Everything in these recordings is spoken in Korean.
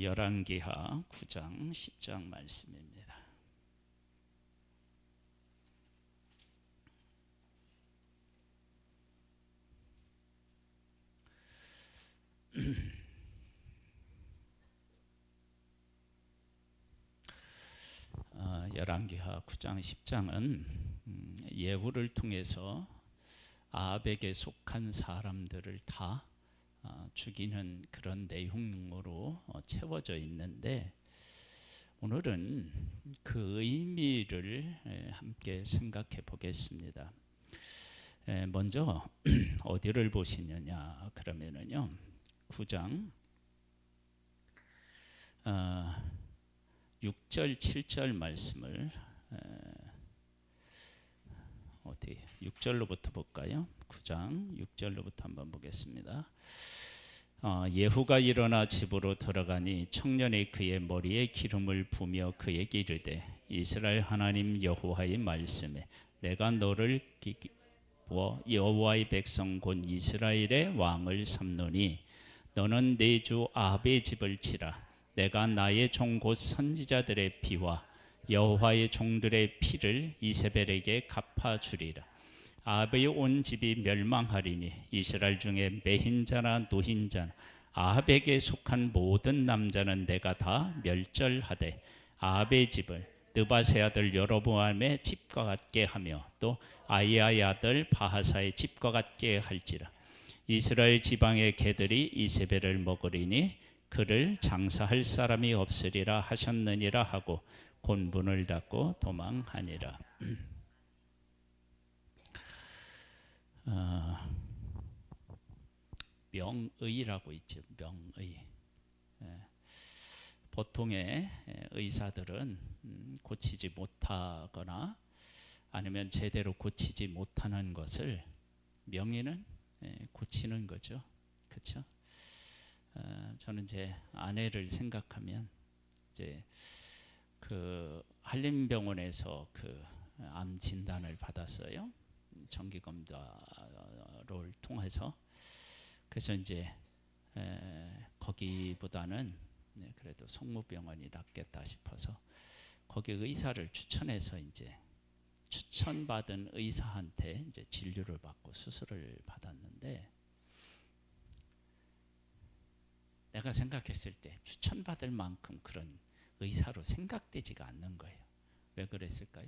열왕기하 9장 10장 말씀입니다. 열왕기하 9장 10장은 예후를 통해서 아합에게 속한 사람들을 다 죽이는 그런 내용으로 채워져 있는데, 오늘은 그 의미를 함께 생각해 보겠습니다. 먼저 어디를 보시느냐 그러면은요, 9장 6절 7절 말씀을 어디 6절로부터 볼까요? 9장 6절로부터 한번 보겠습니다. 예후가 일어나 집으로 들어가니 청년이 그의 머리에 기름을 부며 그에게 이르되, 이스라엘 하나님 여호와의 말씀에 내가 너를 부어 여호와의 백성 곧 이스라엘의 왕을 삼노니 너는 내 주 아합의 집을 치라. 내가 나의 종 곧 선지자들의 피와 여호와의 종들의 피를 이세벨에게 갚아주리라. 아합의 온 집이 멸망하리니 이스라엘 중에 매힌자나 노힌자나 아합에게 속한 모든 남자는 내가 다 멸절하되 아합의 집을 느바세 아들 여로보암의 집과 같게 하며 또 아히야의 아들 바하사의 집과 같게 할지라. 이스라엘 지방의 개들이 이세벨을 먹으리니 그를 장사할 사람이 없으리라 하셨느니라 하고 곧 문을 닫고 도망하니라. 명의라고 있죠. 명의. 보통의 의사들은 고치지 못하거나 아니면 제대로 고치지 못하는 것을 명의는 고치는 거죠. 그렇죠? 저는 제 아내를 생각하면 이제 그 한림병원에서 그 암 진단을 받았어요. 정기검사를 통해서. 그래서 이제 거기보다는 그래도 성모병원이 낫겠다 싶어서 거기 의사를 추천해서 이제 추천받은 의사한테 이제 진료를 받고 수술을 받았는데, 내가 생각했을 때 추천받을 만큼 그런 의사로 생각되지가 않는 거예요. 왜 그랬을까요?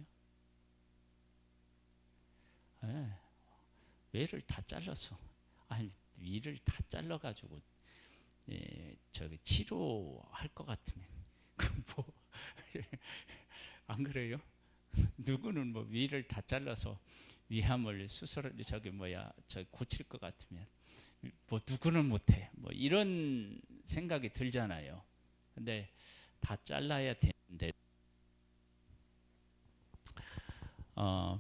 외를 다 잘라서, 아니 위를 다 잘라가지고 저기 치료할 것 같으면 뭐 안 그래요? 누구는 뭐 위를 다 잘라서 위암을 수술을 고칠 것 같으면 뭐 누구는 못해, 뭐 이런 생각이 들잖아요. 근데 다 잘라야 되는데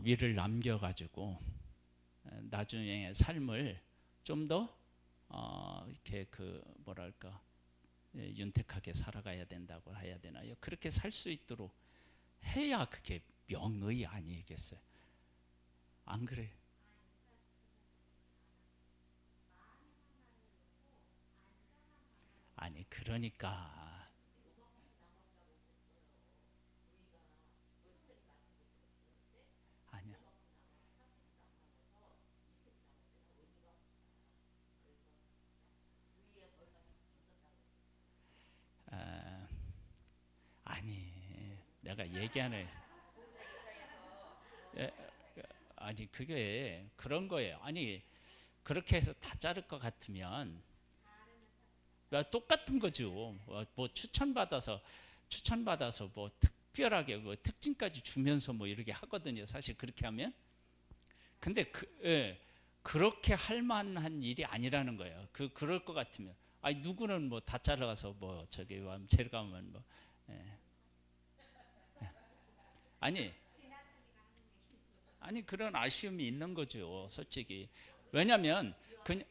위를 남겨가지고 나중에 삶을 좀 더 이렇게 윤택하게 살아가야 된다고 해야 되나요? 그렇게 살 수 있도록 해야 그게 명의 아니겠어요? 안 그래요? 아니 그러니까 아니야. 아니 내가 얘기하는 아니 그게 그런 거예요. 아니 그렇게 해서 다 자를 것 같으면 똑같은 거죠. 뭐 추천받아서 뭐 특별하게 뭐 특징까지 주면서 뭐 이렇게 하거든요. 사실 그렇게 하면. 근데 그렇게 할 만한 일이 아니라는 거예요. 그럴 것 같으면. 아니 누구는 뭐 다 잘라가서 뭐 저기 제가면 뭐 아니 그런 아쉬움이 있는 거죠. 솔직히. 왜냐면 그냥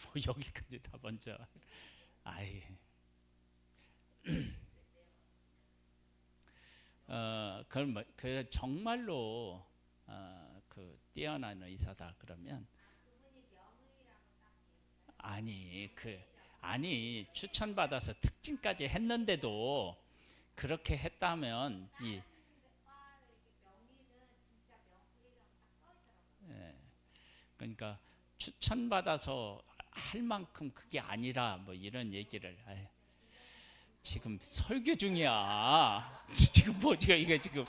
뭐 여기까지 다 먼저 그 정말로 그 뛰어난 의사다 그러면 아니 추천받아서 특진까지 했는데도 그렇게 했다면 예, 그러니까 추천받아서 할 만큼 그게 아니라 뭐 이런 얘기를 지금 설교 중이야. 지금 뭐지가 이게 지금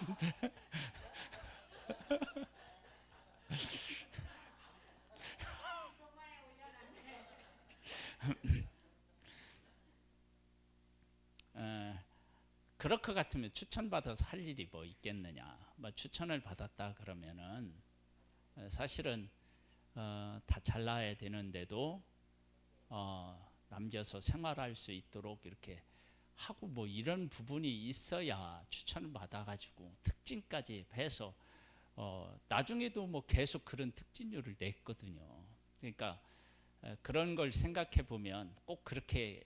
그럴 것 같으면 추천받아서 할 일이 뭐 있겠느냐. 뭐 추천을 받았다 그러면은 사실은 다 잘나야 되는데도 남겨서 생활할 수 있도록 이렇게 하고 뭐 이런 부분이 있어야 추천을 받아가지고 특진까지 해서 나중에도 뭐 계속 그런 특진료를 냈거든요. 그러니까 그런 걸 생각해 보면 꼭 그렇게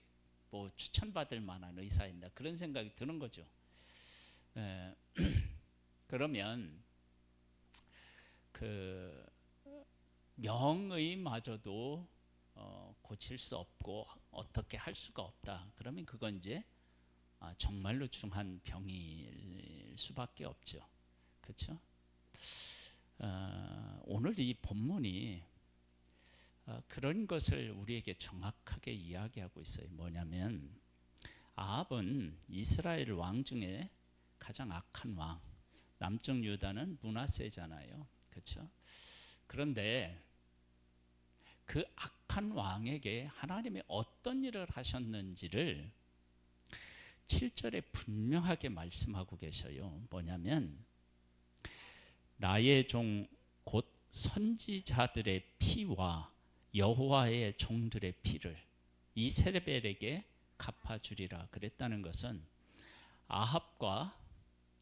뭐 추천받을 만한 의사인다 그런 생각이 드는 거죠. 그러면 그 명의마저도 고칠 수 없고 어떻게 할 수가 없다. 그러면 그건 이제 정말로 중한 병일 수밖에 없죠. 그렇죠? 오늘 이 본문이 그런 것을 우리에게 정확하게 이야기하고 있어요. 뭐냐면 아합은 이스라엘 왕 중에 가장 악한 왕, 남쪽 유다는 므낫세잖아요. 그렇죠? 그런데 그 악한 왕에게 하나님이 어떤 일을 하셨는지를 7절에 분명하게 말씀하고 계셔요. 뭐냐면 나의 종 곧 선지자들의 피와 여호와의 종들의 피를 이세벨에게 갚아주리라 그랬다는 것은 아합과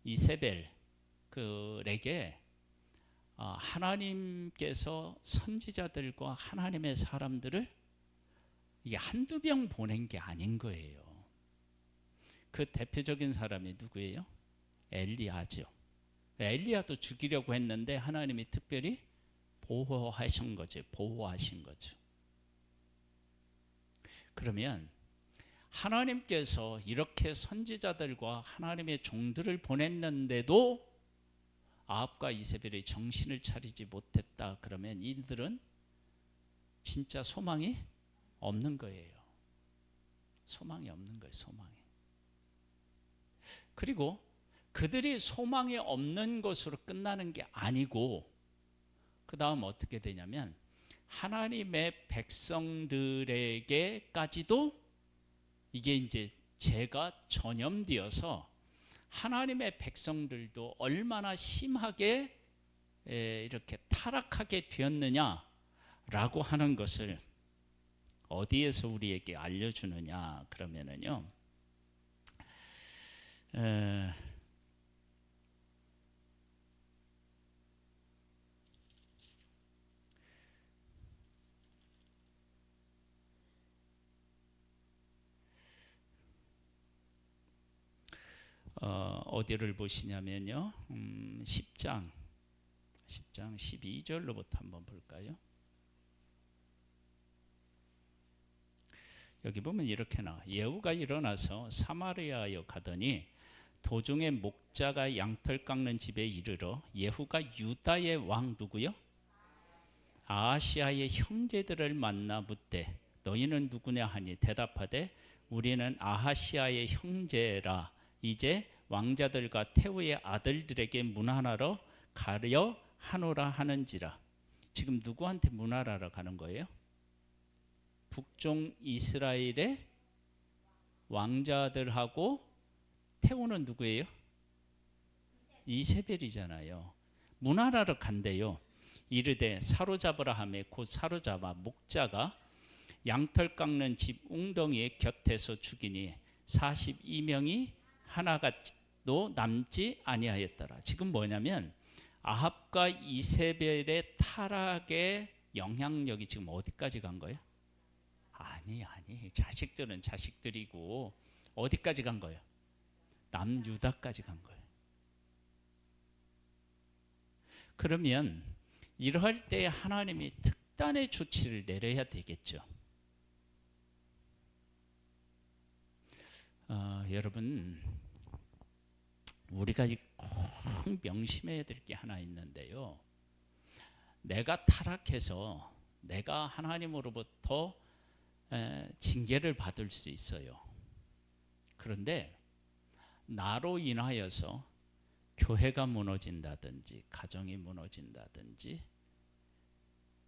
이세벨 그에게 하나님께서 선지자들과 하나님의 사람들을 이게 한두 명 보낸 게 아닌 거예요. 그 대표적인 사람이 누구예요? 엘리야죠. 엘리야도 죽이려고 했는데 하나님이 특별히 보호하신 거죠. 그러면 하나님께서 이렇게 선지자들과 하나님의 종들을 보냈는데도 아합과 이세벨이 정신을 차리지 못했다. 그러면 이들은 진짜 소망이 없는 거예요. 소망이 없는 거예요. 그리고 그들이 소망이 없는 것으로 끝나는 게 아니고 그 다음 어떻게 되냐면 하나님의 백성들에게까지도 이게 이제 죄가 전염되어서 하나님의 백성들도 얼마나 심하게 이렇게 타락하게 되었느냐라고 하는 것을 어디에서 우리에게 알려주느냐 그러면은요. 어디를 보시냐면요. 10장 12절로부터 한번 볼까요? 여기 보면 이렇게 나와. 예후가 일어나서 사마리아에 가더니 도중에 목자가 양털 깎는 집에 이르러 예후가 유다의 왕 누구요? 아하시아의 형제들을 만나 묻되 너희는 누구냐 하니 대답하되 우리는 아하시아의 형제라. 이제 왕자들과 태후의 아들들에게 문하러 가려 하노라 하는지라. 지금 누구한테 문하러 가는 거예요? 북쪽 이스라엘의 왕자들하고 태후는 누구예요? 이세벨이잖아요. 문하러 간대요. 이르되 사로잡으라 하매 곧 사로잡아 목자가 양털 깎는 집 웅덩이의 곁에서 죽이니 42명이 하나도 남지 아니하였더라. 지금 뭐냐면 아합과 이세벨의 타락의 영향력이 지금 어디까지 간 거예요? 아니 자식들은 자식들이고 어디까지 간 거예요? 남유다까지 간 거예요. 그러면 이러할 때 하나님이 특단의 조치를 내려야 되겠죠. 여러분, 우리가 꼭 명심해야 될 게 하나 있는데요. 내가 타락해서 내가 하나님으로부터 징계를 받을 수 있어요. 그런데 나로 인하여서 교회가 무너진다든지 가정이 무너진다든지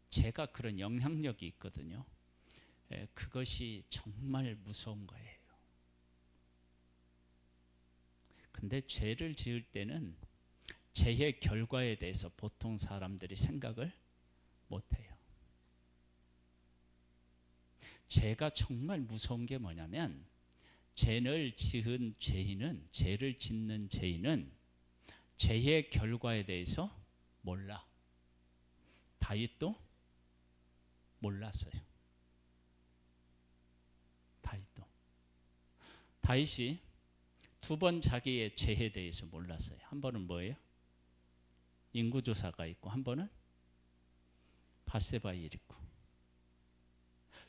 제가 그런 영향력이 있거든요. 그것이 정말 무서운 거예요. 근데 죄를 지을 때는 죄의 결과에 대해서 보통 사람들이 생각을 못해요. 죄가 정말 무서운 게 뭐냐면 죄를 짓는 죄인은 죄의 결과에 대해서 몰라. 다윗도 몰랐어요. 다윗이 두 번 자기의 죄에 대해서 몰랐어요. 한 번은 뭐예요? 인구조사가 있고, 한 번은 밧세바의 일 있고.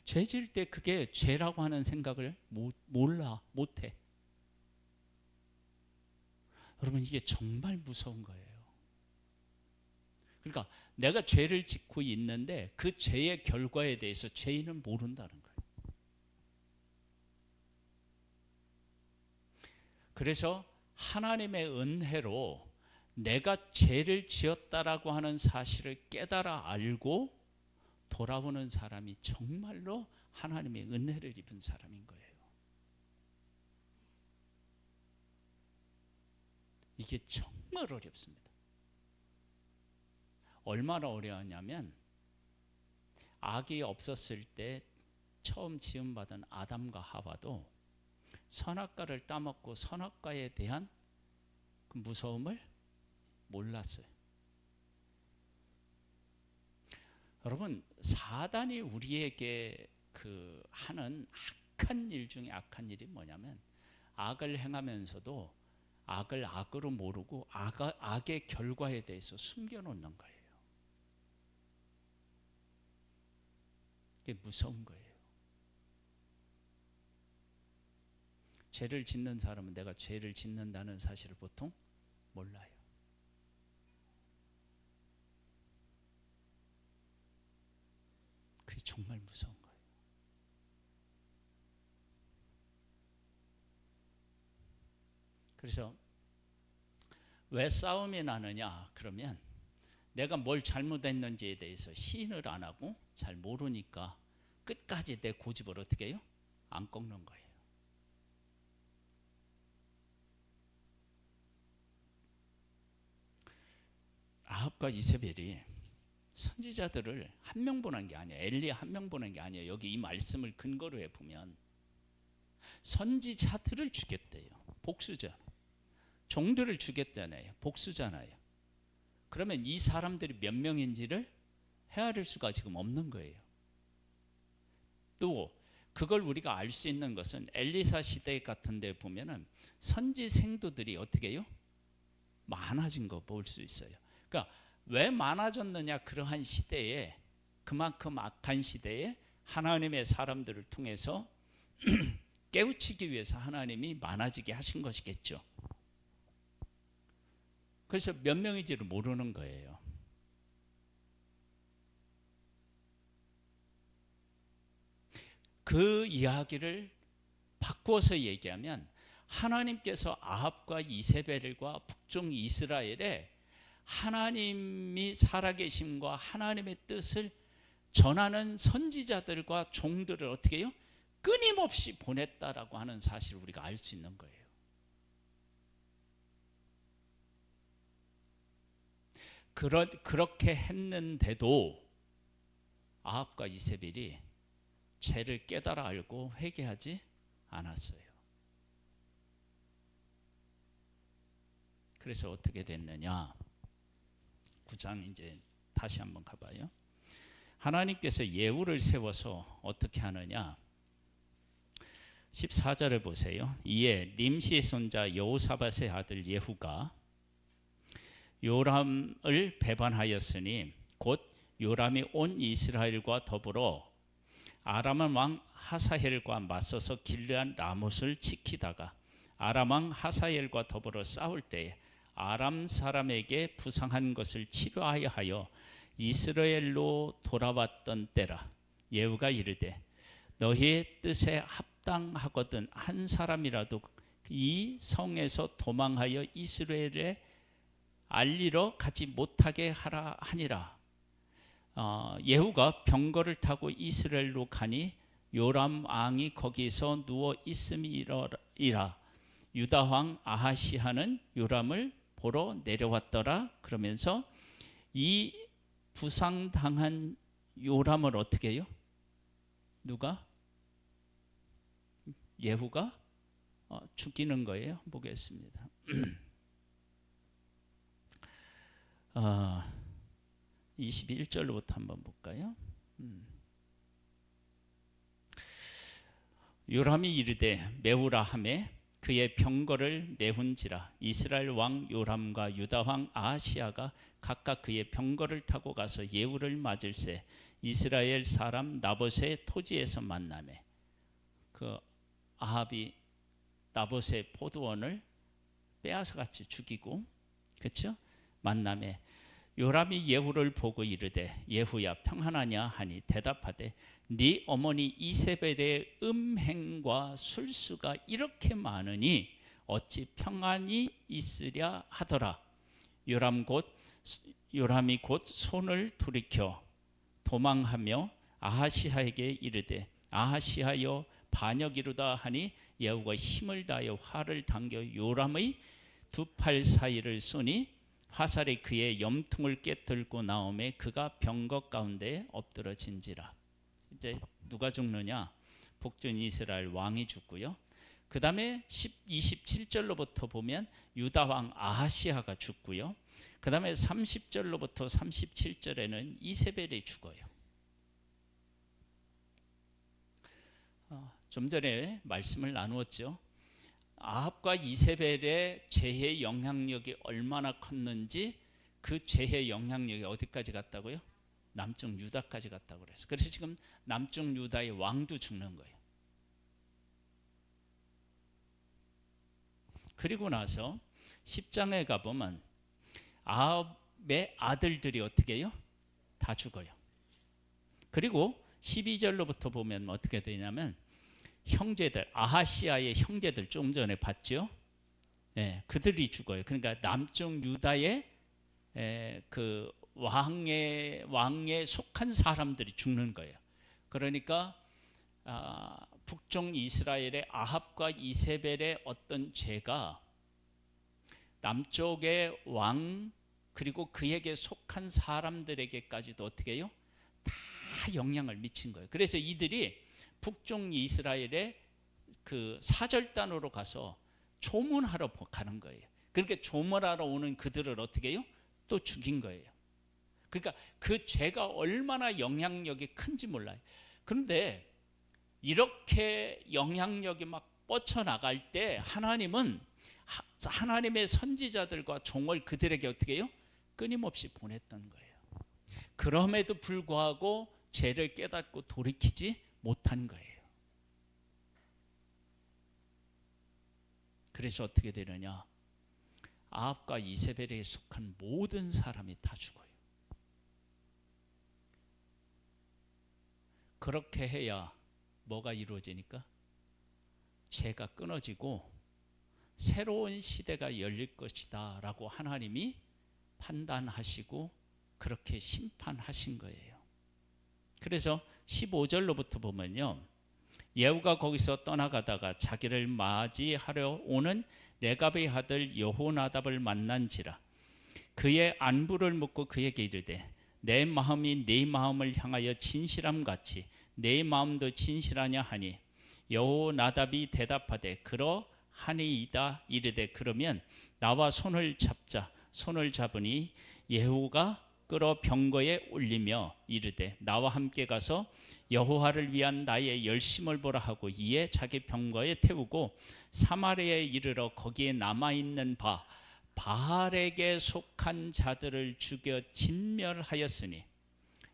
죄 지을 때 그게 죄라고 하는 생각을 못해. 여러분, 이게 정말 무서운 거예요. 그러니까 내가 죄를 짓고 있는데 그 죄의 결과에 대해서 죄인은 모른다는 거예요. 그래서 하나님의 은혜로 내가 죄를 지었다라고 하는 사실을 깨달아 알고 돌아오는 사람이 정말로 하나님의 은혜를 입은 사람인 거예요. 이게 정말 어렵습니다. 얼마나 어려웠냐면 악이 없었을 때 처음 지음받은 아담과 하와도 선악과를 따먹고 선악과에 대한 그 무서움을 몰랐어요. 여러분, 사단이 우리에게 하는 악한 일 중에 악한 일이 뭐냐면 악을 행하면서도 악을 악으로 모르고 악의 결과에 대해서 숨겨놓는 거예요. 이게 무서운 거예요. 죄를 짓는 사람은 내가 죄를 짓는다는 사실을 보통 몰라요. 그게 정말 무서운 거예요. 그래서 왜 싸움이 나느냐 그러면 내가 뭘 잘못했는지에 대해서 시인을 안 하고 잘 모르니까 끝까지 내 고집을 어떻게 해요? 안 꺾는 거예요. 아합과 이세벨이 선지자들을 한 명 보낸 게 아니에요. 엘리 한 명 보낸 게 아니에요. 여기 이 말씀을 근거로 해보면 선지자들을 죽였대요. 복수자. 종들을 죽였잖아요. 복수잖아요. 그러면 이 사람들이 몇 명인지를 헤아릴 수가 지금 없는 거예요. 또 그걸 우리가 알 수 있는 것은 엘리사 시대 같은 데 보면은 선지 생도들이 어떻게 해요? 많아진 거 볼 수 있어요. 그러니까 왜 많아졌느냐, 그러한 시대에, 그만큼 악한 시대에 하나님의 사람들을 통해서 깨우치기 위해서 하나님이 많아지게 하신 것이겠죠. 그래서 몇 명인지를 모르는 거예요. 그 이야기를 바꾸어서 얘기하면 하나님께서 아합과 이세벨과 북쪽 이스라엘에 하나님이 살아계심과 하나님의 뜻을 전하는 선지자들과 종들을 어떻게 해요? 끊임없이 보냈다라고 하는 사실을 우리가 알 수 있는 거예요. 그렇게 했는데도 아합과 이세벨이 죄를 깨달아 알고 회개하지 않았어요. 그래서 어떻게 됐느냐? 9장 이제 다시 한번 가봐요. 하나님께서 예후를 세워서 어떻게 하느냐? 14절을 보세요. 이에 림시의 손자 여호사밧의 아들 예후가 요람을 배반하였으니 곧 요람이 온 이스라엘과 더불어 아람 왕 하사엘과 맞서서 길르앗 라못을 지키다가 아람 왕 하사엘과 더불어 싸울 때에 아람 사람에게 부상한 것을 치료하여 하여 이스라엘로 돌아왔던 때라. 예후가 이르되 너희의 뜻에 합당하거든 한 사람이라도 이 성에서 도망하여 이스라엘에 알리러 가지 못하게 하라 하니라. 예후가 병거를 타고 이스라엘로 가니 요람 왕이 거기서 누워 있음이라. 유다 왕 아하시아는 요람을 보러 내려왔더라. 그러면서 이 부상당한 요람을 어떻게 해요? 누가? 예후가 죽이는 거예요. 보겠습니다. 21절로부터 한번 볼까요? 요람이 이르되 메우라 하매 그의 병거를 메훈지라. 이스라엘 왕 요람과 유다 왕 아하시아가 각각 그의 병거를 타고 가서 예후를 맞을새 이스라엘 사람 나봇의 토지에서 만나매. 그 아합이 나봇의 포도원을 빼앗아 같이 죽이고, 그렇죠? 만남에 요람이 예후를 보고 이르되 예후야 평안하냐 하니 대답하되 네 어머니 이세벨의 음행과 술수가 이렇게 많으니 어찌 평안이 있으랴 하더라. 요람이 곧 손을 돌이켜 도망하며 아하시아에게 이르되 아하시아여 반역이로다 하니 예후가 힘을 다하여 활을 당겨 요람의 두 팔 사이를 쏘니 화살이 그의 염통을 깨뜨리고 나오매 그가 병거 가운데 엎드러진지라. 이제 누가 죽느냐? 북쪽 이스라엘 왕이 죽고요. 그 다음에 27절로부터 보면 유다 왕 아하시아가 죽고요. 그 다음에 30절로부터 37절에는 이세벨이 죽어요. 좀 전에 말씀을 나누었죠. 아합과 이세벨의 죄의 영향력이 얼마나 컸는지, 그 죄의 영향력이 어디까지 갔다고요? 남쪽 유다까지 갔다고 그래서. 그래서 지금 남쪽 유다의 왕도 죽는 거예요. 그리고 나서 10장에 가보면 아합의 아들들이 어떻게 해요? 다 죽어요. 그리고 12절로부터 보면 어떻게 되냐면 형제들, 아하시아의 형제들 좀 전에 봤죠? 예, 그들이 죽어요. 그러니까 남쪽 유다의 그 왕에 속한 사람들이 죽는 거예요. 그러니까 북쪽 이스라엘의 아합과 이세벨의 어떤 죄가 남쪽의 왕 그리고 그에게 속한 사람들에게까지도 어떻게 해요? 다 영향을 미친 거예요. 그래서 이들이 북쪽 이스라엘의 그 사절단으로 가서 조문하러 가는 거예요. 그러니까 조문하러 오는 그들을 어떻게 해요? 또 죽인 거예요. 그러니까 그 죄가 얼마나 영향력이 큰지 몰라요. 그런데 이렇게 영향력이 막 뻗쳐나갈 때 하나님은 하나님의 선지자들과 종을 그들에게 어떻게 해요? 끊임없이 보냈던 거예요. 그럼에도 불구하고 죄를 깨닫고 돌이키지 못한 거예요. 그래서 어떻게 되느냐? 아합과 이세벨에 속한 모든 사람이 다 죽어요. 그렇게 해야 뭐가 이루어지니까? 죄가 끊어지고 새로운 시대가 열릴 것이다 라고 하나님이 판단하시고 그렇게 심판하신 거예요. 그래서 15절로부터 보면요, 예후가 거기서 떠나가다가 자기를 맞이하려 오는 레갑의 아들 여호나답을 만난지라. 그의 안부를 묻고 그에게 이르되 내 마음이 네 마음을 향하여 진실함 같이 내 마음도 진실하냐 하니 여호나답이 대답하되 그러하니이다. 이르되 그러면 나와 손을 잡자. 손을 잡으니 예후가 끌어 병거에 올리며 이르되 나와 함께 가서 여호와를 위한 나의 열심을 보라 하고 이에 자기 병거에 태우고 사마리아에 이르러 거기에 남아있는 바 바알에게 속한 자들을 죽여 진멸하였으니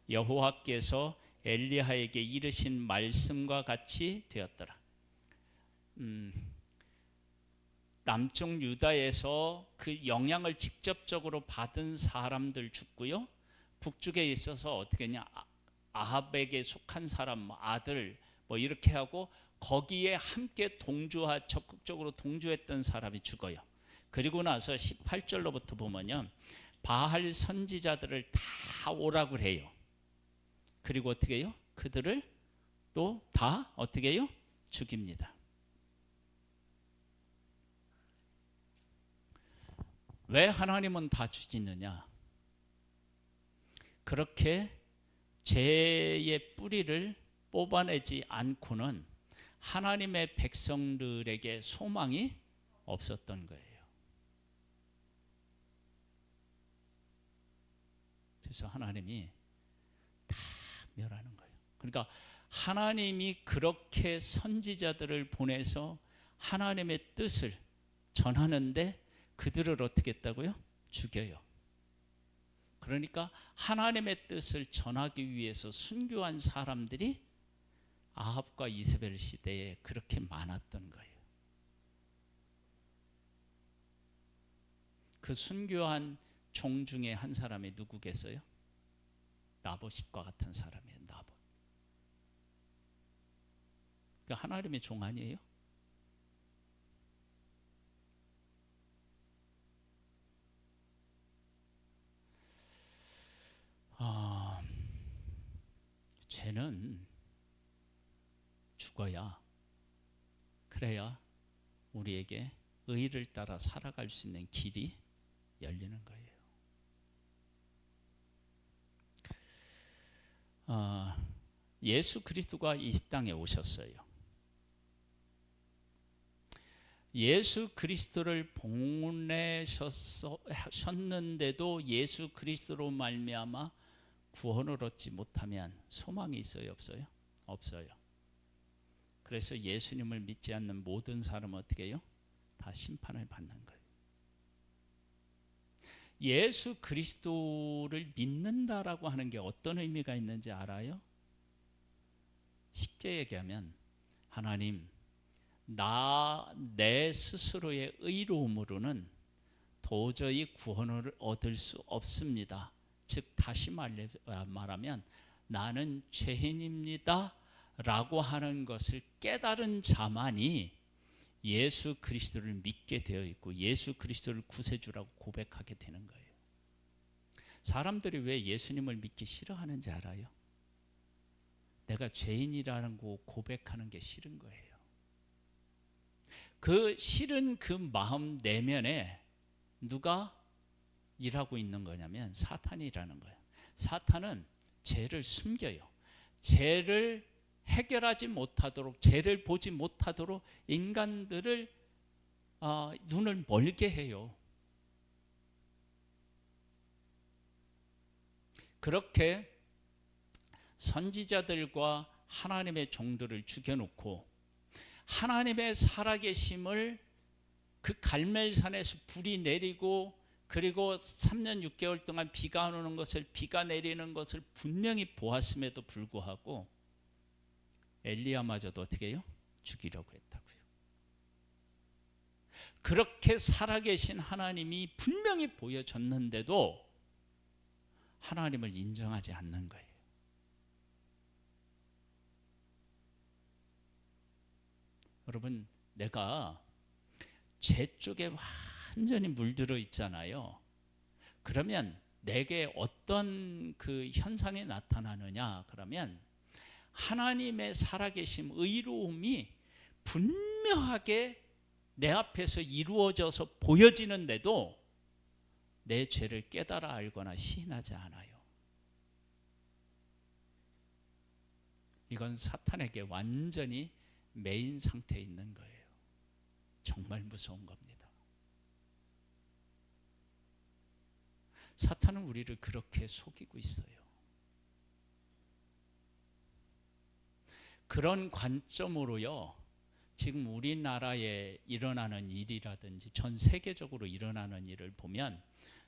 여호와께서 엘리야에게 이르신 말씀과 같이 되었더라. 남쪽 유다에서 그 영향을 직접적으로 받은 사람들 죽고요. 북쪽에 있어서 어떻게 했냐, 아합에게 속한 사람 아들 뭐 이렇게 하고 거기에 함께 적극적으로 동조했던 사람이 죽어요. 그리고 나서 18절로부터 보면요, 바알 선지자들을 다 오라고 해요. 그리고 어떻게 해요? 그들을 또 다 어떻게 해요? 죽입니다. 왜 하나님은 다 죽이느냐? 그렇게 죄의 뿌리를 뽑아내지 않고는 하나님의 백성들에게 소망이 없었던 거예요. 그래서 하나님이 다 멸하는 거예요. 그러니까 하나님이 그렇게 선지자들을 보내서 하나님의 뜻을 전하는데 그들을 어떻게 했다고요? 죽여요. 그러니까 하나님의 뜻을 전하기 위해서 순교한 사람들이 아합과 이세벨 시대에 그렇게 많았던 거예요. 그 순교한 종 중에 한 사람이 누구겠어요? 나봇과 같은 사람이에요. 나봇. 그러니까 하나님의 종 아니에요? 죄는 죽어야, 그래야 우리에게 의를 따라 살아갈 수 있는 길이 열리는 거예요. 예수 그리스도가 이 땅에 오셨어요. 예수 그리스도를 보내셨는데도 예수 그리스도로 말미암아 구원을 얻지 못하면 소망이 있어요, 없어요? 없어요. 그래서 예수님을 믿지 않는 모든 사람은 어떻게 해요? 다 심판을 받는 거예요. 예수 그리스도를 믿는다라고 하는 게 어떤 의미가 있는지 알아요? 쉽게 얘기하면 하나님, 내 스스로의 의로움으로는 도저히 구원을 얻을 수 없습니다. 즉 다시 말하면 나는 죄인입니다 라고 하는 것을 깨달은 자만이 예수 그리스도를 믿게 되어 있고 예수 그리스도를 구세주라고 고백하게 되는 거예요. 사람들이 왜 예수님을 믿기 싫어하는지 알아요? 내가 죄인이라는 거 고백하는 게 싫은 거예요. 그 싫은 그 마음 내면에 누가 일하고 있는 거냐면 사탄이라는 거예요. 사탄은 죄를 숨겨요. 죄를 해결하지 못하도록, 죄를 보지 못하도록 인간들을 눈을 멀게 해요. 그렇게 선지자들과 하나님의 종들을 죽여놓고 하나님의 살아계심을 그 갈멜산에서 불이 내리고 그리고 3년 6개월 동안 비가 안 오는 것을, 비가 내리는 것을 분명히 보았음에도 불구하고 엘리야마저도 어떻게 해요? 죽이려고 했다고요. 그렇게 살아계신 하나님이 분명히 보여졌는데도 하나님을 인정하지 않는 거예요. 여러분, 내가 죄 쪽에 완전히 물들어 있잖아요. 그러면 내게 어떤 그 현상이 나타나느냐? 그러면 하나님의 살아계심, 의로움이 분명하게 내 앞에서 이루어져서 보여지는데도 내 죄를 깨달아 알거나 시인하지 않아요. 이건 사탄에게 완전히 매인 상태에 있는 거예요. 정말 무서운 겁니다. 사탄은 우리를 그렇게 속이고 있어요. 그런 관점으로요, 지금 우리나라에 일어나는 일이라든지 전 세계적으로 일어나는 일을 보면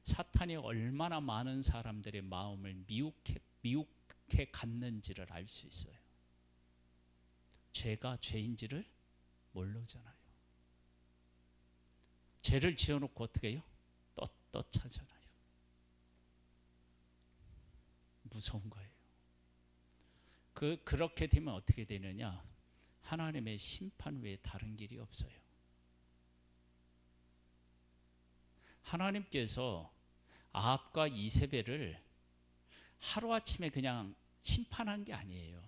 사탄이 얼마나 많은 사람들의 마음을 미혹해 갔는지를 알 수 있어요. 죄가 죄인지를 모르잖아요. 죄를 지어놓고 어떻게 해요? 떳떳하잖아요. 무서운 거예요. 그렇게 되면 어떻게 되느냐? 하나님의 심판 외에 다른 길이 없어요. 하나님께서 아합과 이세벨을 하루아침에 그냥 심판한 게 아니에요.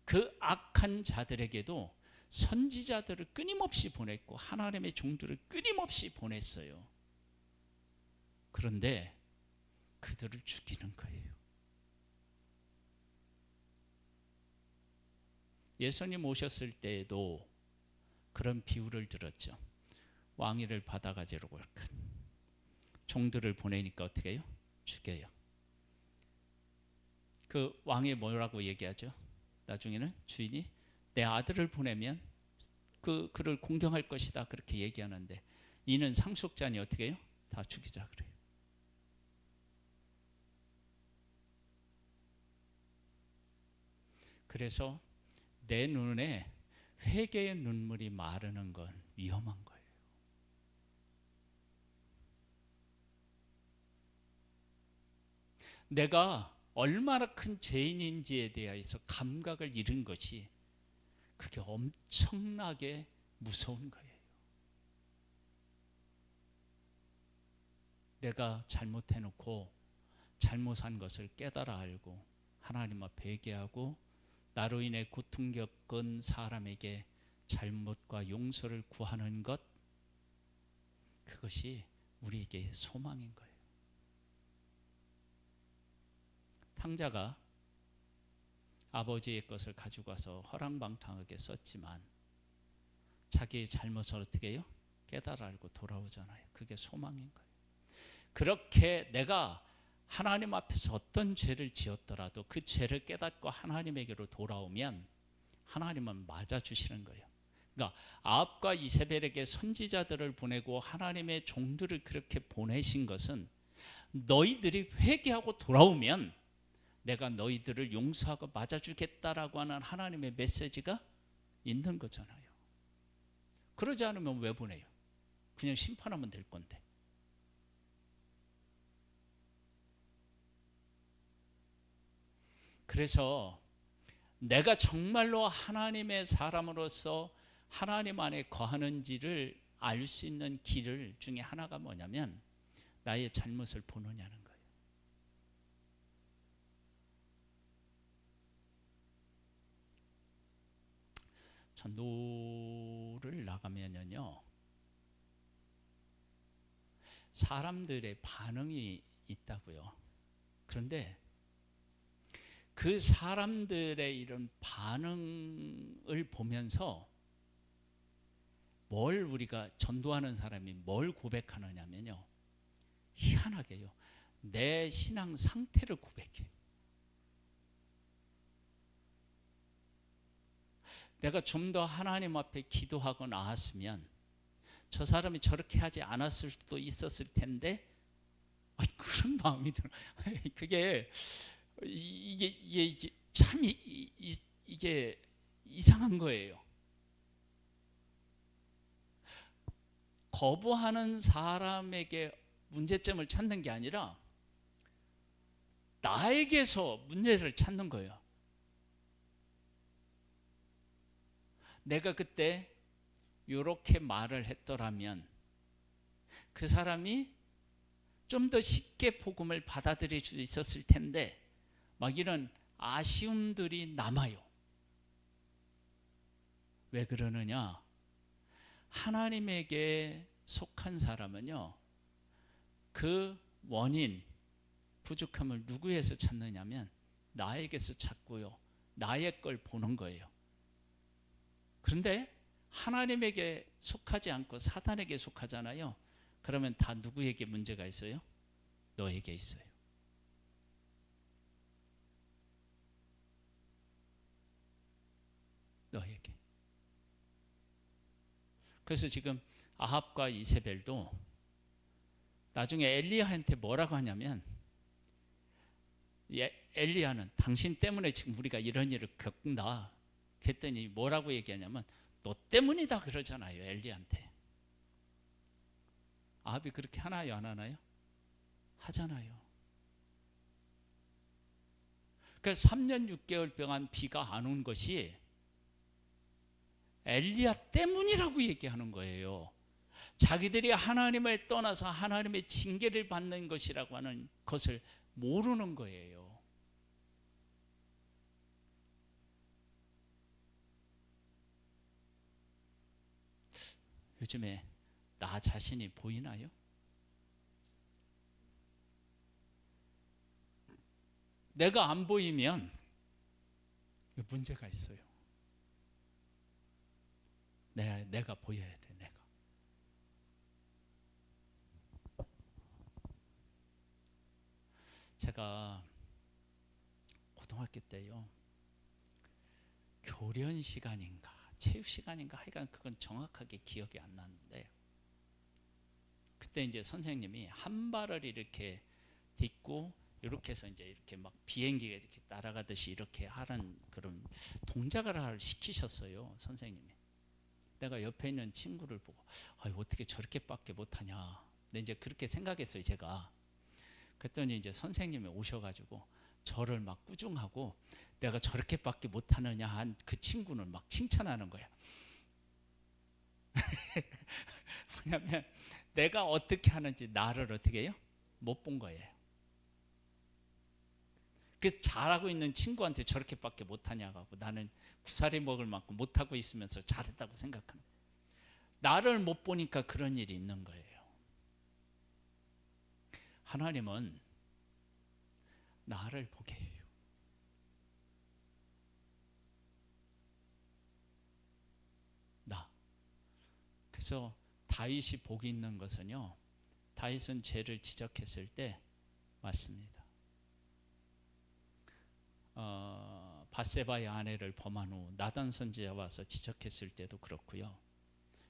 그 악한 자들에게도 선지자들을 끊임없이 보냈고 하나님의 종들을 끊임없이 보냈어요. 그런데 그들을 죽이는 거예요. 예수님 오셨을 때에도 그런 비유를 들었죠. 왕위를 받아가지고 종들을 보내니까 어떻게 해요? 죽여요. 그 왕이 뭐라고 얘기하죠? 나중에는 주인이 내 아들을 보내면 그를 공경할 것이다 그렇게 얘기하는데 이는 상속자니 어떻게 해요? 다 죽이자 그래요. 그래서 내 눈에 회개의 눈물이 마르는 건 위험한 거예요. 내가 얼마나 큰 죄인인지에 대해서 감각을 잃은 것이 그게 엄청나게 무서운 거예요. 내가 잘못해놓고 잘못한 것을 깨달아 알고 하나님 앞에 회개하고 나로 인해 고통 겪은 사람에게 잘못과 용서를 구하는 것, 그것이 우리에게 소망인 거예요. 탕자가 아버지의 것을 가지고 와서 허랑방탕하게 썼지만 자기의 잘못을 어떻게 해요? 깨달아 알고 돌아오잖아요. 그게 소망인 거예요. 그렇게 내가 하나님 앞에서 어떤 죄를 지었더라도 그 죄를 깨닫고 하나님에게로 돌아오면 하나님은 맞아주시는 거예요. 그러니까 아합과 이세벨에게 선지자들을 보내고 하나님의 종들을 그렇게 보내신 것은 너희들이 회개하고 돌아오면 내가 너희들을 용서하고 맞아주겠다라고 하는 하나님의 메시지가 있는 거잖아요. 그러지 않으면 왜 보내요? 그냥 심판하면 될 건데. 그래서 내가 정말로 하나님의 사람으로서 하나님 안에 거하는지를 알 수 있는 길 중에 하나가 뭐냐면 나의 잘못을 보느냐는 거예요. 전도를 나가면요, 사람들의 반응이 있다고요. 그런데 그 사람들의 이런 반응을 보면서 뭘 우리가 전도하는 사람이 뭘 고백하느냐면요, 희한하게요, 내 신앙 상태를 고백해요. 내가 좀 더 하나님 앞에 기도하고 나왔으면 저 사람이 저렇게 하지 않았을 수도 있었을 텐데, 그런 마음이 들어요. 그게 이게 참 이게 이상한 거예요. 거부하는 사람에게 문제점을 찾는 게 아니라 나에게서 문제를 찾는 거예요. 내가 그때 이렇게 말을 했더라면 그 사람이 좀 더 쉽게 복음을 받아들일 수 있었을 텐데, 막 이런 아쉬움들이 남아요. 왜 그러느냐? 하나님에게 속한 사람은요, 그 원인, 부족함을 누구에서 찾느냐면 나에게서 찾고요, 나의 걸 보는 거예요. 그런데 하나님에게 속하지 않고 사단에게 속하잖아요. 그러면 다 누구에게 문제가 있어요? 너에게 있어요. 너에게. 그래서 지금 아합과 이세벨도 나중에 엘리야한테 뭐라고 하냐면, 엘리야는 당신 때문에 지금 우리가 이런 일을 겪는다. 그랬더니 뭐라고 얘기하냐면, 너 때문이다 그러잖아요, 엘리야한테. 아합이 그렇게 하나요, 안 하나요? 하잖아요. 그래서 3년 6개월 동안 비가 안 온 것이 엘리야 때문이라고 얘기하는 거예요. 자기들이 하나님을 떠나서 하나님의 징계를 받는 것이라고 하는 것을 모르는 거예요. 요즘에 나 자신이 보이나요? 내가 안 보이면 문제가 있어요. 내가 보여야 돼. 내가. 제가 고등학교 때요, 교련 시간인가 체육 시간인가 하여간 그건 정확하게 기억이 안 나는데, 그때 이제 선생님이 한 발을 이렇게 딛고 이렇게 해서 이제 이렇게 막 비행기가 이렇게 날아가듯이 이렇게 하는 그런 동작을 시키셨어요, 선생님이. 내가 옆에 있는 친구를 보고 어떻게 저렇게밖에 못하냐. 근데 이제 그렇게 생각했어요, 제가. 그랬더니 이제 선생님이 오셔가지고 저를 막 꾸중하고, 내가 저렇게밖에 못하느냐 한 그 친구는 막 칭찬하는 거야. 뭐냐면 내가 어떻게 하는지 나를 어떻게 해요? 못 본 거예요. 그래서 잘하고 있는 친구한테 저렇게밖에 못하냐고 하고, 나는 구사리 먹을 만큼 못하고 있으면서 잘했다고 생각하는 거예요. 나를 못 보니까 그런 일이 있는 거예요. 하나님은 나를 보게 해요. 나. 그래서 다윗이 복이 있는 것은요, 다윗은 죄를 지적했을 때 맞습니다. 밧세바의 아내를 범한 후 나단 선지자 와서 지적했을 때도 그렇고요,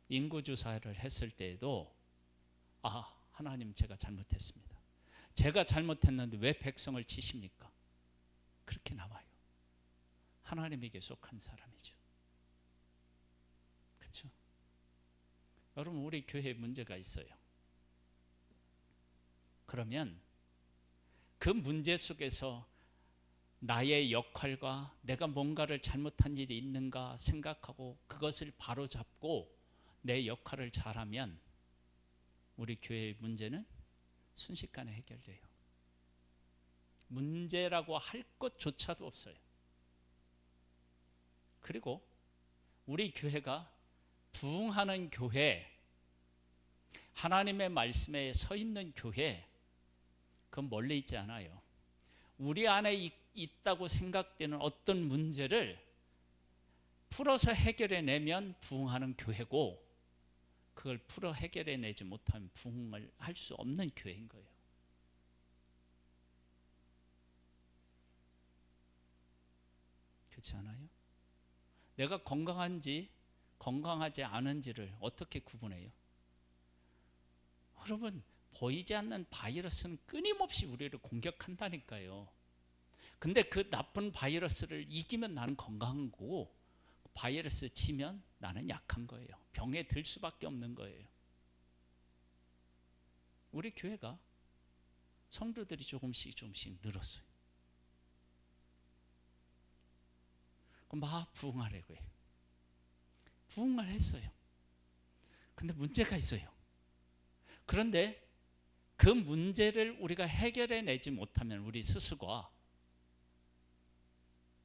인구조사를 했을 때에도 하나님 제가 잘못했습니다. 제가 잘못했는데 왜 백성을 치십니까? 그렇게 나와요. 하나님에게 속한 사람이죠. 그렇죠? 여러분, 우리 교회에 문제가 있어요. 그러면 그 문제 속에서 나의 역할과 내가 뭔가를 잘못한 일이 있는가 생각하고 그것을 바로잡고 내 역할을 잘하면 우리 교회의 문제는 순식간에 해결돼요. 문제라고 할 것조차도 없어요. 그리고 우리 교회가 부흥하는 교회, 하나님의 말씀에 서 있는 교회, 그건 멀리 있지 않아요. 우리 안에 있다고 생각되는 어떤 문제를 풀어서 해결해내면 부흥하는 교회고, 그걸 풀어 해결해내지 못하면 부흥을 할 수 없는 교회인 거예요. 그렇지 않아요? 내가 건강한지 건강하지 않은지를 어떻게 구분해요? 여러분, 보이지 않는 바이러스는 끊임없이 우리를 공격한다니까요. 근데 그 나쁜 바이러스를 이기면 나는 건강한 거고, 바이러스 치면 나는 약한 거예요. 병에 들 수밖에 없는 거예요. 우리 교회가 성도들이 조금씩 늘었어요. 그럼 막 부흥하려고 해요. 부흥을 했어요. 근데 문제가 있어요. 그런데 그 문제를 우리가 해결해내지 못하면 우리 스스로가,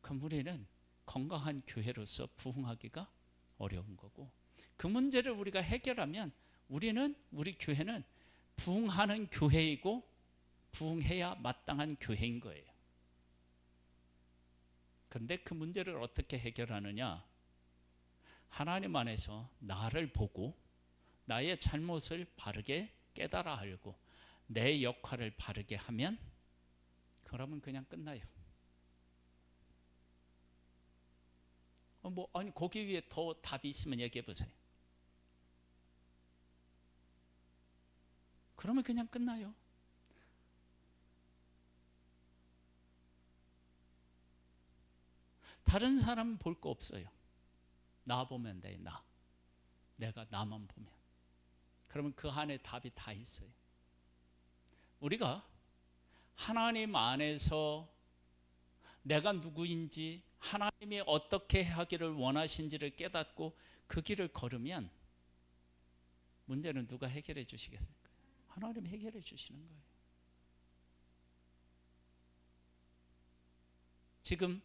그럼 우리는 건강한 교회로서 부흥하기가 어려운 거고, 그 문제를 우리가 해결하면 우리 교회는 부흥하는 교회이고 부흥해야 마땅한 교회인 거예요. 그런데 그 문제를 어떻게 해결하느냐? 하나님 안에서 나를 보고 나의 잘못을 바르게 깨달아 알고 내 역할을 바르게 하면, 그러면 그냥 끝나요. 거기 위에 더 답이 있으면 얘기해 보세요. 그러면 그냥 끝나요. 다른 사람 볼 거 없어요. 나 보면 돼. 내가 나만 보면. 그러면 그 안에 답이 다 있어요. 우리가 하나님 안에서 내가 누구인지, 하나님이 어떻게 하기를 원하신지를 깨닫고 그 길을 걸으면 문제는 누가 해결해 주시겠어요? 하나님이 해결해 주시는 거예요. 지금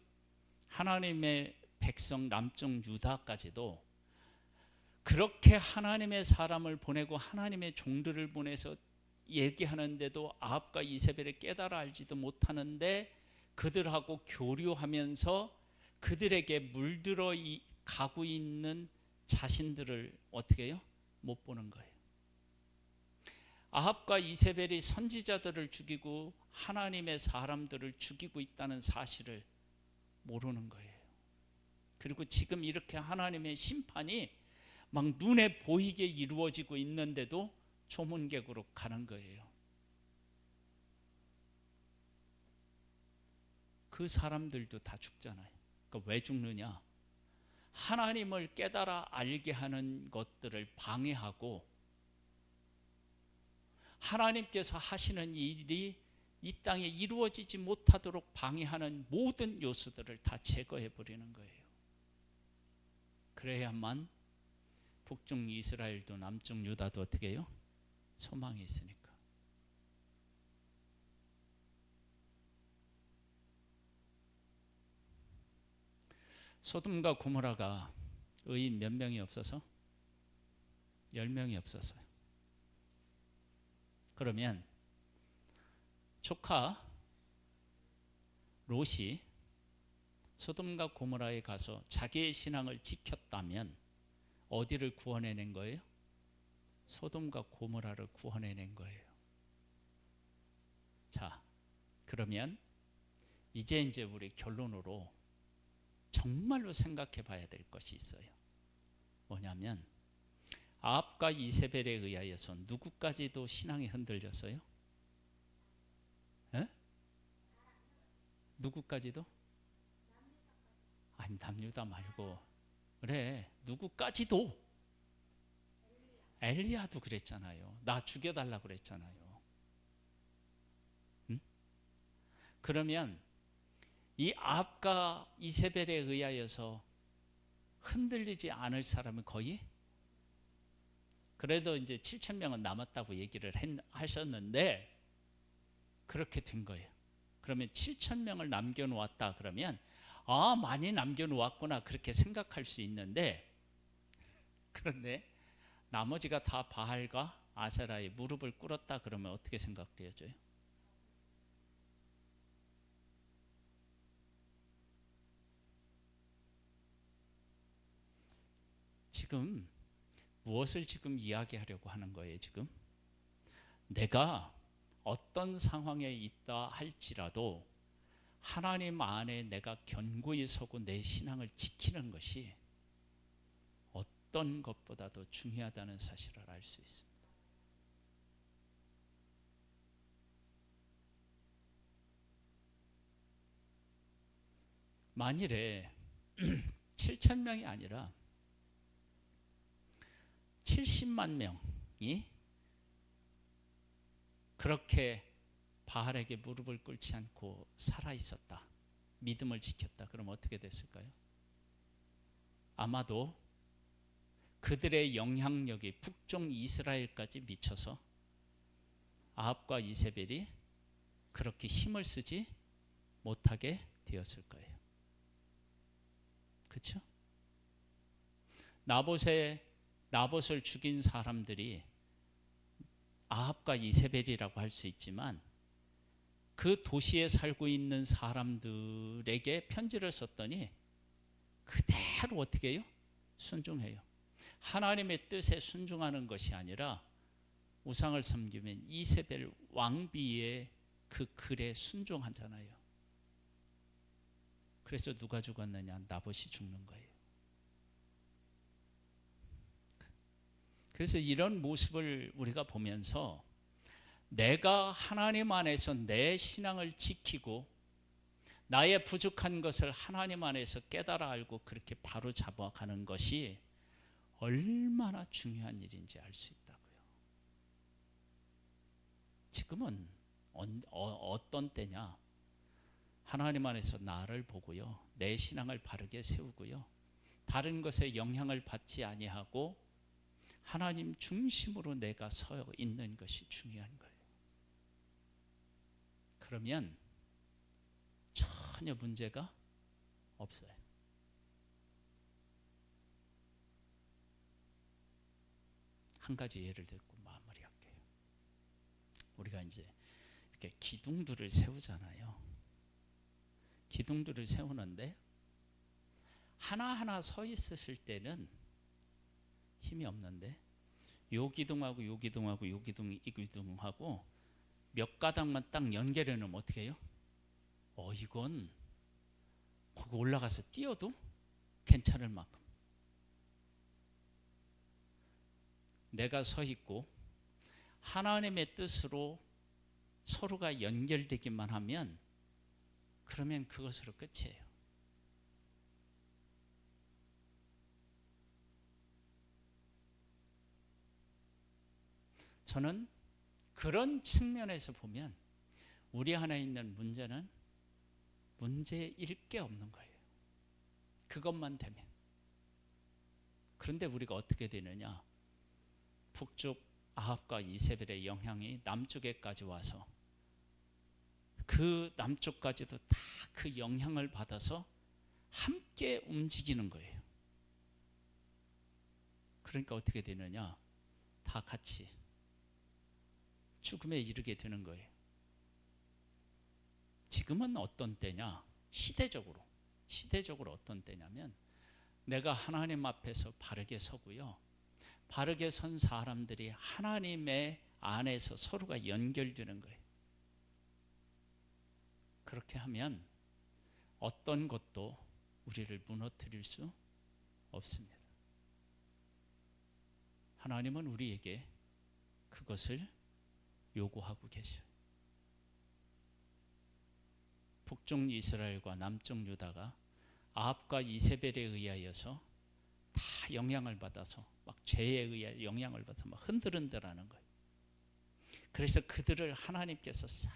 하나님의 백성 남쪽 유다까지도 그렇게 하나님의 사람을 보내고 하나님의 종들을 보내서 얘기하는데도 아합과 이세벨을 깨달아 알지도 못하는데 그들하고 교류하면서 그들에게 물들어 가고 있는 자신들을 어떻게 해요? 못 보는 거예요. 아합과 이세벨이 선지자들을 죽이고 하나님의 사람들을 죽이고 있다는 사실을 모르는 거예요. 그리고 지금 이렇게 하나님의 심판이 막 눈에 보이게 이루어지고 있는데도 조문객으로 가는 거예요. 그 사람들도 다 죽잖아요. 그러니까 왜 죽느냐? 하나님을 깨달아 알게 하는 것들을 방해하고 하나님께서 하시는 일이 이 땅에 이루어지지 못하도록 방해하는 모든 요소들을 다 제거해 버리는 거예요. 그래야만 북쪽 이스라엘도 남쪽 유다도 어떻게 해요? 소망이 있으니까. 소돔과 고모라가 의인 몇 명이 없어서? 10명이 없었어요. 그러면 조카 롯이 소돔과 고모라에 가서 자기의 신앙을 지켰다면 어디를 구원해낸 거예요? 소돔과 고모라를 구원해낸 거예요. 자, 그러면 이제 우리 결론으로 정말로 생각해 봐야 될 것이 있어요. 뭐냐면 아합과 이세벨에 의하여서 누구까지도 신앙이 흔들렸어요? 에? 누구까지도? 아니, 남유다 말고. 그래, 누구까지도. 엘리야도 그랬잖아요. 나 죽여달라고 그랬잖아요. 응? 그러면 이 아합과 이세벨에 의하여서 흔들리지 않을 사람은 거의, 그래도 이제 7,000명은 남았다고 얘기를 하셨는데 그렇게 된 거예요. 그러면 7,000명을 남겨놓았다 그러면 많이 남겨놓았구나 그렇게 생각할 수 있는데, 그런데 나머지가 다 바알과 아세라의 무릎을 꿇었다 그러면 어떻게 생각되어져요? 지금 무엇을 지금 이야기하려고 하는 거예요? 지금 내가 어떤 상황에 있다 할지라도 하나님 안에 내가 견고히 서고 내 신앙을 지키는 것이 어떤 것보다도 중요하다는 사실을 알 수 있습니다. 만일에 7,000명이 아니라 70만 명이 그렇게 바알에게 무릎을 꿇지 않고 살아있었다, 믿음을 지켰다, 그럼 어떻게 됐을까요? 아마도 그들의 영향력이 북쪽 이스라엘까지 미쳐서 아합과 이세벨이 그렇게 힘을 쓰지 못하게 되었을 거예요. 그렇죠? 나봇을 죽인 사람들이 아합과 이세벨이라고 할 수 있지만 그 도시에 살고 있는 사람들에게 편지를 썼더니 그대로 어떻게 해요? 순종해요. 하나님의 뜻에 순종하는 것이 아니라 우상을 섬기면 이세벨 왕비의 그 글에 순종하잖아요. 그래서 누가 죽었느냐? 나봇이 죽는 거예요. 그래서 이런 모습을 우리가 보면서 내가 하나님 안에서 내 신앙을 지키고 나의 부족한 것을 하나님 안에서 깨달아 알고 그렇게 바로 잡아가는 것이 얼마나 중요한 일인지 알 수 있다고요. 지금은 어떤 때냐? 하나님 안에서 나를 보고요, 내 신앙을 바르게 세우고요, 다른 것에 영향을 받지 아니하고 하나님 중심으로 내가 서 있는 것이 중요한 거예요. 그러면 전혀 문제가 없어요. 한 가지 예를 들고 마무리할게요. 우리가 이제 이렇게 기둥들을 세우잖아요. 기둥들을 세우는데 하나하나 서 있으실 때는 힘이 없는데 요 기둥하고 요 기둥하고 요 기둥 이 기둥하고 몇 가닥만 딱 연결해 놓으면 어떻게 해요? 이건 거기 올라가서 뛰어도 괜찮을 만큼 내가 서 있고 하나님의 뜻으로 서로가 연결되기만 하면 그러면 그것으로 끝이에요. 저는 그런 측면에서 보면 우리 안에 있는 문제는 문제일 게 없는 거예요. 그것만 되면. 그런데 우리가 어떻게 되느냐? 북쪽 아합과 이세벨의 영향이 남쪽에까지 와서 그 남쪽까지도 다 그 영향을 받아서 함께 움직이는 거예요. 그러니까 어떻게 되느냐? 다 같이 죽음에 이르게 되는 거예요. 지금은 어떤 때냐? 시대적으로 어떤 때냐면 내가 하나님 앞에서 바르게 서고요, 바르게 선 사람들이 하나님의 안에서 서로가 연결되는 거예요. 그렇게 하면 어떤 것도 우리를 무너뜨릴 수 없습니다. 하나님은 우리에게 그것을 요구하고 계셔요. 북쪽 이스라엘과 남쪽 유다가 아합과 이세벨에 의하여서 다 영향을 받아서 막 죄에 의해 영향을 받아서 막 흔들흔들하는 거예요. 그래서 그들을 하나님께서 싹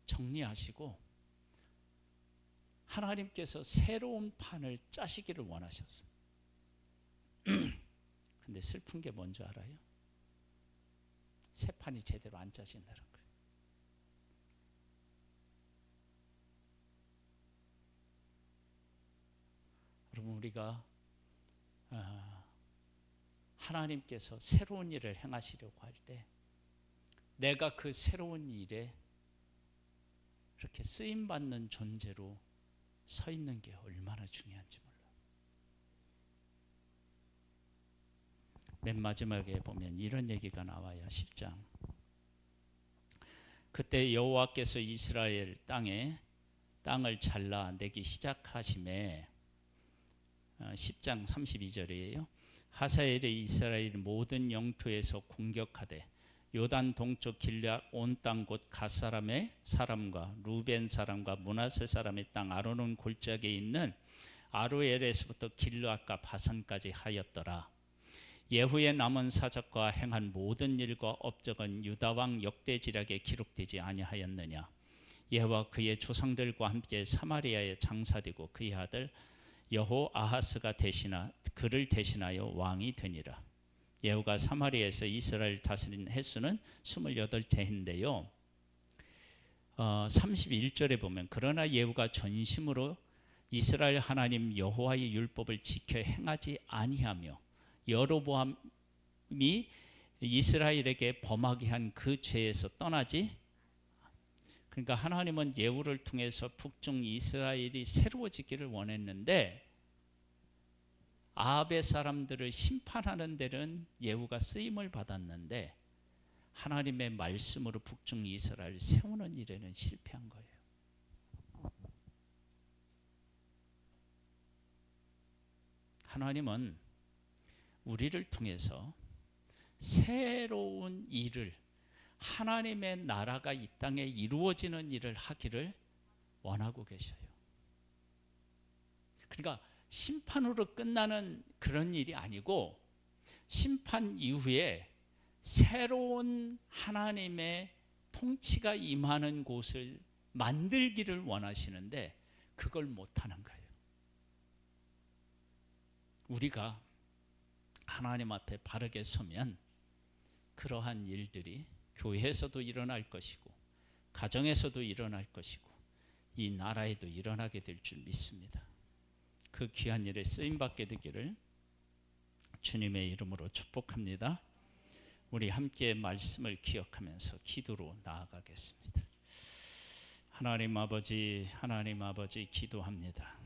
정리하시고 하나님께서 새로운 판을 짜시기를 원하셨어요. 근데 슬픈 게 뭔지 알아요? 새 판이 제대로 안 짜진다는 거예요. 여러분, 우리가 하나님께서 새로운 일을 행하시려고 할 때 내가 그 새로운 일에 이렇게 쓰임받는 존재로 서 있는 게 얼마나 중요한지 몰라요. 맨 마지막에 보면 이런 얘기가 나와요. 10장. 그때 여호와께서 이스라엘 땅을 잘라내기 시작하심에 10장 32절이에요. 하사엘이 이스라엘 모든 영토에서 공격하되 요단 동쪽 길앗 온 땅 곧 갓 사람의 사람과 루벤 사람과 므낫세 사람의 땅 아르논 골짜기에 있는 아로엘에서부터 길앗과 바산까지 하였더라. 예후의 남은 사적과 행한 모든 일과 업적은 유다 왕 역대지략에 기록되지 아니하였느냐. 예후와 그의 조상들과 함께 사마리아에 장사되고 그의 아들 여호아하스가 그를 대신하여 왕이 되니라. 예후가 사마리아에서 이스라엘 다스린 횟수는 28해인데요. 31절에 보면 그러나 예후가 전심으로 이스라엘 하나님 여호와의 율법을 지켜 행하지 아니하며 여로보암이 이스라엘에게 범하게 한 그 죄에서 떠나지. 그러니까 하나님은 예후를 통해서 북쪽 이스라엘이 새로워지기를 원했는데 아합의 사람들을 심판하는 데는 예후가 쓰임을 받았는데 하나님의 말씀으로 북쪽 이스라엘을 세우는 일에는 실패한 거예요. 하나님은 우리를 통해서 새로운 일을 하나님의 나라가 이 땅에 이루어지는 일을 하기를 원하고 계셔요. 그러니까 심판으로 끝나는 그런 일이 아니고 심판 이후에 새로운 하나님의 통치가 임하는 곳을 만들기를 원하시는데 그걸 못하는 거예요. 우리가 하나님 앞에 바르게 서면 그러한 일들이 교회에서도 일어날 것이고 가정에서도 일어날 것이고 이 나라에도 일어나게 될 줄 믿습니다. 그 귀한 일에 쓰임받게 되기를 주님의 이름으로 축복합니다. 우리 함께 말씀을 기억하면서 기도로 나아가겠습니다. 하나님 아버지 기도합니다.